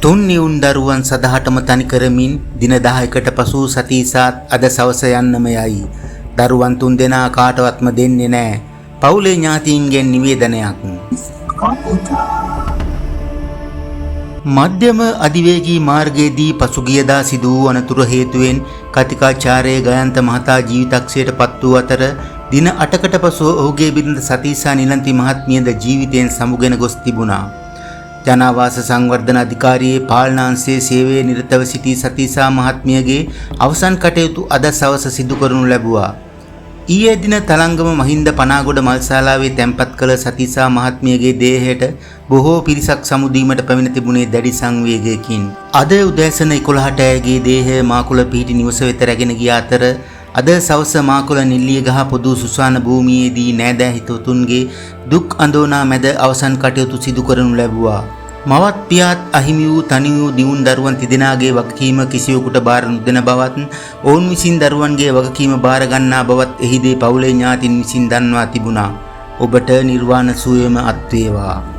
තුන් නිවුන් දරුවන් සදහටම තනි කරමින් දින 10කට පසු සතීසාත් අද සවස යන්නම යයි. දරුවන් 3 දෙනා කාටවත්ම දෙන්නේ නැහැ. පවුලේ ඥාතීන්ගෙන් නිවේදනයක්. මධ්‍යම අධිවේගී මාර්ගයේදී පසුගියදා සිදු වූ අනතුරු හේතුවෙන් කතිකාචාර්ය ගයන්ත මහතා ජීවිතක්ෂයට පත් වූ අතර දින 8කට පසු ඔහුගේ බිරිඳ සතීසා නිලන්ති මහත්මියද ජීවිතයෙන් සමුගෙන ගොස් තිබුණා. ජනාවාස සංවර්ධන අධිකාරියේ පාලනාංශයේ සේවයේ නිරතව සිටි සතීසා මහත්මියගේ අවසන් කටයුතු අද සවස සිදු කරනු ලැබුවා. ඊයේ දින තලංගම මහින්ද පනාගොඩ මල්ශාලාවේ තැන්පත් කළ සතීසා මහත්මියගේ දේහයට බොහෝ පිරිසක් සමුදීමට පැමිණ තිබුණේ දැඩි සංවේගයකින්. අද උදෑසන 11ට ඇයගේ දේහය මාකුල පිහිටි නිවස වෙත රැගෙන ගිය අතර අද සවස මාකුල නිල්ලියගහ පොදු සුසාන භූමියේදී නෑදෑ හිතවතුන්ගේ දුක් අඳෝනා මැද අවසන් කටයුතු සිදු කරනු ලැබුවා. මවත් පියාත් අහිමි වූ තනි වූ දියුණු දරුවන් තිදෙනාගේ වගකීම කිසිවෙකුට බාර නොදෙන බවත් ඔවුන් විසින් දරුවන්ගේ වගකීම බාර ගන්නා බවත් එහිදී පවුලේ ඥාතීන් විසින් දන්වා තිබුණා. ඔබට නිර්වාණ සුවයම අත් වේවා.